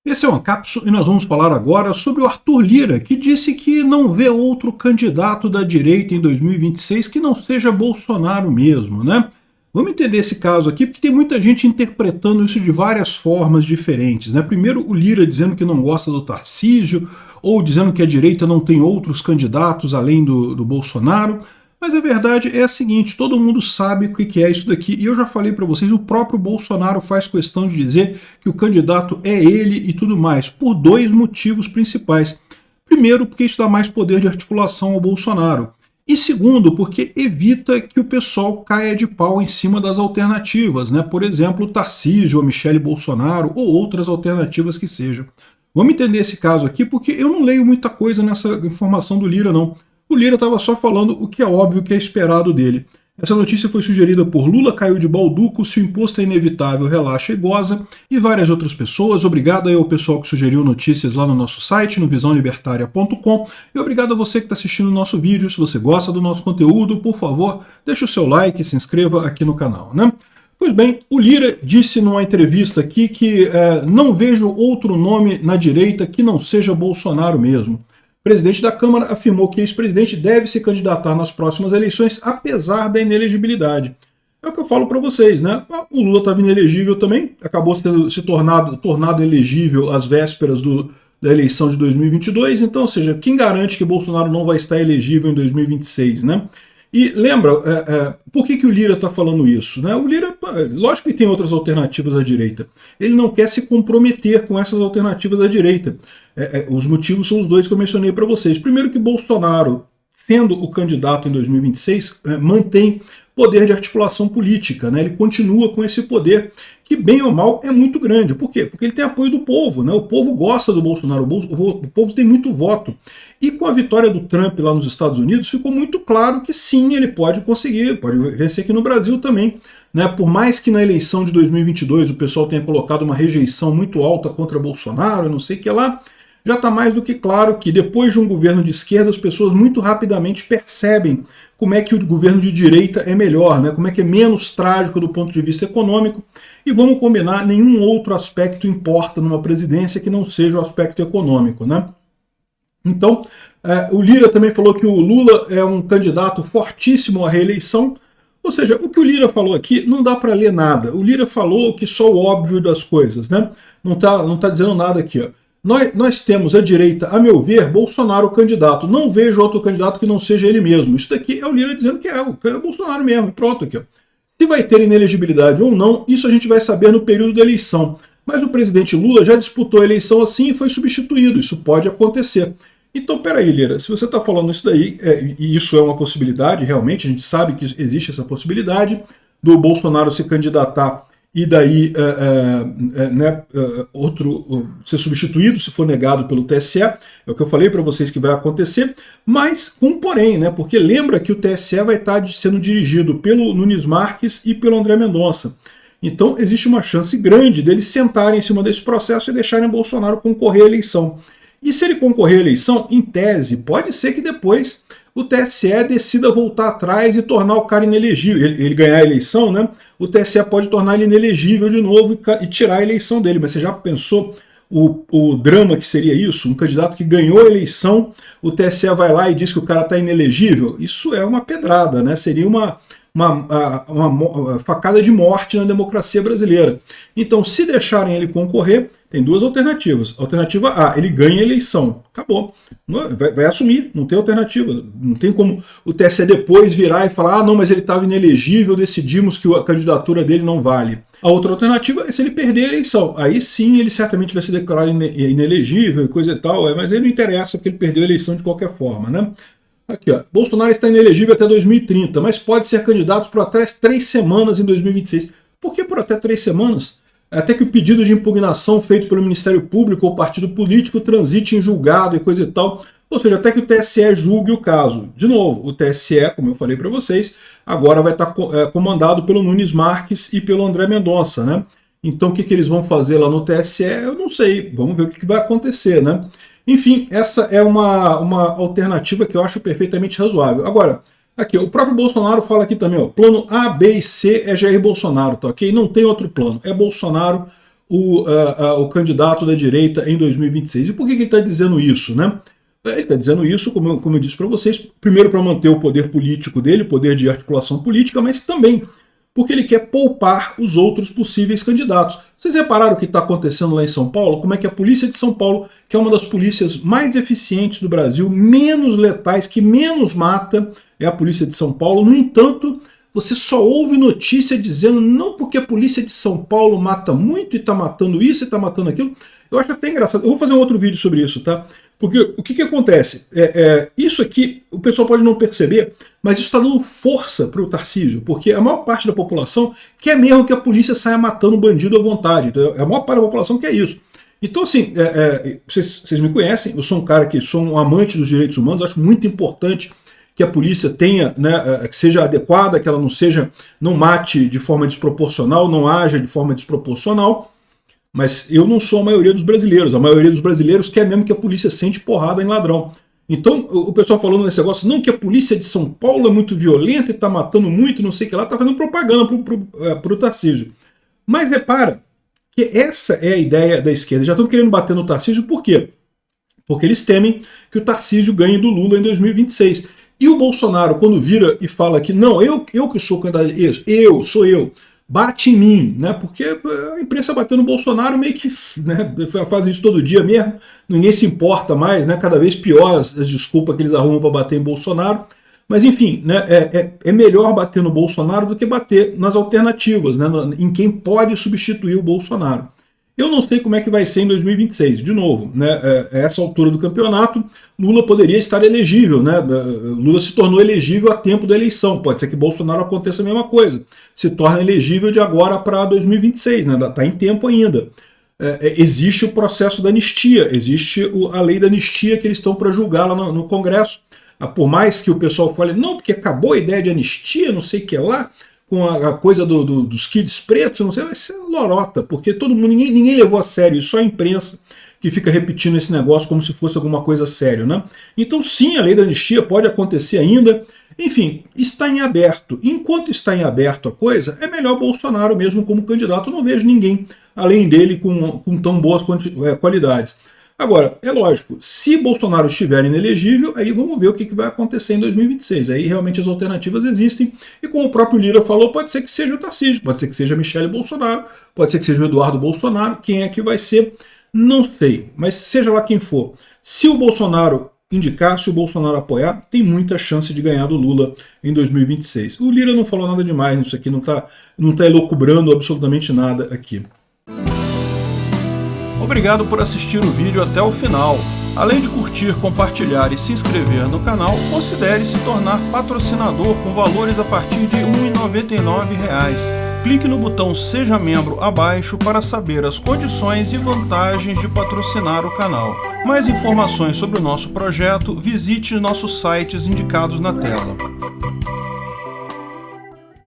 Esse é o Ancapso e nós vamos falar agora sobre o Arthur Lira, que disse que não vê outro candidato da direita em 2026 que não seja Bolsonaro mesmo, né? Vamos entender esse caso aqui, porque tem muita gente interpretando isso de várias formas diferentes, né? Primeiro o Lira dizendo que não gosta do Tarcísio, ou dizendo que a direita não tem outros candidatos além do Bolsonaro. Mas a verdade é a seguinte, todo mundo sabe o que é isso daqui, e eu já falei para vocês, o próprio Bolsonaro faz questão de dizer que o candidato é ele e tudo mais, por dois motivos principais. Primeiro, porque isso dá mais poder de articulação ao Bolsonaro. E segundo, porque evita que o pessoal caia de pau em cima das alternativas, né? Por exemplo, o Tarcísio, ou Michele Bolsonaro, ou outras alternativas que sejam. Vamos entender esse caso aqui, porque eu não leio muita coisa nessa informação do Lira, não. O Lira estava só falando o que é óbvio, o que é esperado dele. Essa notícia foi sugerida por Lula caiu de balduco, se o imposto é inevitável, relaxa e goza, e várias outras pessoas. Obrigado aí ao pessoal que sugeriu notícias lá no nosso site, no visãolibertaria.com, e obrigado a você que está assistindo o nosso vídeo. Se você gosta do nosso conteúdo, por favor, deixe o seu like e se inscreva aqui no canal, né? Pois bem, o Lira disse numa entrevista aqui que não vejo outro nome na direita que não seja Bolsonaro mesmo. O presidente da Câmara afirmou que o ex-presidente deve se candidatar nas próximas eleições, apesar da inelegibilidade. É o que eu falo para vocês, né? O Lula estava inelegível também, acabou se tornado elegível às vésperas da eleição de 2022, então, ou seja, quem garante que Bolsonaro não vai estar elegível em 2026, né? E lembra, por que o Lira está falando isso? Né? O Lira, lógico que tem outras alternativas à direita. Ele não quer se comprometer com essas alternativas à direita. Os motivos são os dois que eu mencionei para vocês. Primeiro que Bolsonaro, sendo o candidato em 2026, mantém poder de articulação política, né? Ele continua com esse poder, que bem ou mal é muito grande. Por quê? Porque ele tem apoio do povo, né? O povo gosta do Bolsonaro, o povo tem muito voto. E com a vitória do Trump lá nos Estados Unidos, ficou muito claro que sim, ele pode conseguir, pode vencer aqui no Brasil também, né? Por mais que na eleição de 2022 o pessoal tenha colocado uma rejeição muito alta contra Bolsonaro, não sei o que lá, já está mais do que claro que depois de um governo de esquerda as pessoas muito rapidamente percebem como é que o governo de direita é melhor, né? Como é que é menos trágico do ponto de vista econômico, e vamos combinar, nenhum outro aspecto importa numa presidência que não seja o aspecto econômico, né? Então, o Lira também falou que o Lula é um candidato fortíssimo à reeleição, ou seja, o que o Lira falou aqui não dá para ler nada. O Lira falou que só o óbvio das coisas, né? Não tá dizendo nada aqui, ó. Nós temos a direita, a meu ver, Bolsonaro candidato. Não vejo outro candidato que não seja ele mesmo. Isso daqui é o Lira dizendo que é o Bolsonaro mesmo. Pronto aqui, ó. Se vai ter inelegibilidade ou não, isso a gente vai saber no período da eleição. Mas o presidente Lula já disputou a eleição assim e foi substituído. Isso pode acontecer. Então, peraí, Lira, se você está falando isso daí, e isso é uma possibilidade, realmente, a gente sabe que existe essa possibilidade do Bolsonaro se candidatar e daí ser substituído se for negado pelo TSE, é o que eu falei para vocês que vai acontecer, mas com um porém, né? Porque lembra que o TSE vai estar sendo dirigido pelo Nunes Marques e pelo André Mendonça. Então existe uma chance grande deles sentarem em cima desse processo e deixarem Bolsonaro concorrer à eleição. E se ele concorrer à eleição, em tese, pode ser que depois o TSE decida voltar atrás e tornar o cara inelegível. Ele ganhar a eleição, né? O TSE pode tornar ele inelegível de novo e tirar a eleição dele. Mas você já pensou o drama que seria isso? Um candidato que ganhou a eleição, o TSE vai lá e diz que o cara está inelegível? Isso é uma pedrada, né? Seria uma facada de morte na democracia brasileira. Então, se deixarem ele concorrer, tem duas alternativas. Alternativa A, ele ganha a eleição. Acabou. Vai assumir, não tem alternativa. Não tem como o TSE depois virar e falar não, mas ele estava inelegível, decidimos que a candidatura dele não vale. A outra alternativa é se ele perder a eleição. Aí sim, ele certamente vai ser declarado inelegível e coisa e tal, mas ele não interessa porque ele perdeu a eleição de qualquer forma, né? Aqui, ó. Bolsonaro está inelegível até 2030, mas pode ser candidato por até 3 semanas em 2026. Por que por até 3 semanas? Até que o pedido de impugnação feito pelo Ministério Público ou partido político transite em julgado e coisa e tal. Ou seja, até que o TSE julgue o caso. De novo, o TSE, como eu falei para vocês, agora vai estar comandado pelo Nunes Marques e pelo André Mendonça, né? Então o que eles vão fazer lá no TSE, eu não sei. Vamos ver o que vai acontecer, né? Enfim, essa é uma alternativa que eu acho perfeitamente razoável. Agora, aqui, o próprio Bolsonaro fala aqui também, ó, plano A, B e C é Jair Bolsonaro, tá ok? Não tem outro plano, é Bolsonaro. o candidato da direita em 2026. E por que ele está dizendo isso, né? Ele está dizendo isso, como eu disse para vocês, primeiro para manter o poder político dele, o poder de articulação política, mas também porque ele quer poupar os outros possíveis candidatos. Vocês repararam o que está acontecendo lá em São Paulo? Como é que a polícia de São Paulo, que é uma das polícias mais eficientes do Brasil, menos letais, que menos mata, é a polícia de São Paulo. No entanto, você só ouve notícia dizendo não porque a polícia de São Paulo mata muito e está matando isso e está matando aquilo. Eu acho até engraçado. Eu vou fazer um outro vídeo sobre isso, tá? Porque o que acontece? Isso aqui o pessoal pode não perceber, mas isso está dando força para o Tarcísio, porque a maior parte da população quer mesmo que a polícia saia matando bandido à vontade. Então, a maior parte da população quer isso. Então, assim, vocês me conhecem, eu sou um cara que sou um amante dos direitos humanos, acho muito importante que a polícia tenha, né, que seja adequada, que ela não mate de forma desproporcional, não haja de forma desproporcional. Mas eu não sou a maioria dos brasileiros. A maioria dos brasileiros quer mesmo que a polícia sente porrada em ladrão. Então, o pessoal falando nesse negócio, não, que a polícia de São Paulo é muito violenta e está matando muito, não sei o que lá, está fazendo propaganda para o Tarcísio. Mas repara que essa é a ideia da esquerda. Já estão querendo bater no Tarcísio, por quê? Porque eles temem que o Tarcísio ganhe do Lula em 2026. E o Bolsonaro, quando vira e fala que não, eu que sou candidato, sou eu, bate em mim, né? Porque a imprensa batendo no Bolsonaro meio que, né, fazem isso todo dia mesmo, ninguém se importa mais, né? Cada vez pior as desculpas que eles arrumam para bater em Bolsonaro. Mas enfim, né, é melhor bater no Bolsonaro do que bater nas alternativas, né, em quem pode substituir o Bolsonaro. Eu não sei como é que vai ser em 2026. De novo, né, a essa altura do campeonato, Lula poderia estar elegível, né? Lula se tornou elegível a tempo da eleição. Pode ser que Bolsonaro aconteça a mesma coisa. Se torna elegível de agora para 2026, né? Está em tempo ainda. Existe o processo da anistia, existe a lei da anistia que eles estão para julgar lá no Congresso. Por mais que o pessoal fale, não, porque acabou a ideia de anistia, não sei o que lá, com a coisa dos kids pretos, não sei, vai ser lorota, porque todo mundo, ninguém levou a sério, só a imprensa que fica repetindo esse negócio como se fosse alguma coisa séria, né? Então sim, a lei da anistia pode acontecer ainda, enfim, está em aberto. Enquanto está em aberto a coisa, é melhor Bolsonaro mesmo como candidato, eu não vejo ninguém além dele com tão boas qualidades. Agora, é lógico, se Bolsonaro estiver inelegível, aí vamos ver o que vai acontecer em 2026. Aí realmente as alternativas existem, e como o próprio Lira falou, pode ser que seja o Tarcísio, pode ser que seja a Michele Bolsonaro, pode ser que seja o Eduardo Bolsonaro, quem é que vai ser, não sei, mas seja lá quem for. Se o Bolsonaro indicar, se o Bolsonaro apoiar, tem muita chance de ganhar do Lula em 2026. O Lira não falou nada demais nisso aqui, não tá elucubrando absolutamente nada aqui. Obrigado por assistir o vídeo até o final. Além de curtir, compartilhar e se inscrever no canal, considere se tornar patrocinador com valores a partir de R$ 1,99. Clique no botão Seja Membro abaixo para saber as condições e vantagens de patrocinar o canal. Mais informações sobre o nosso projeto, visite nossos sites indicados na tela.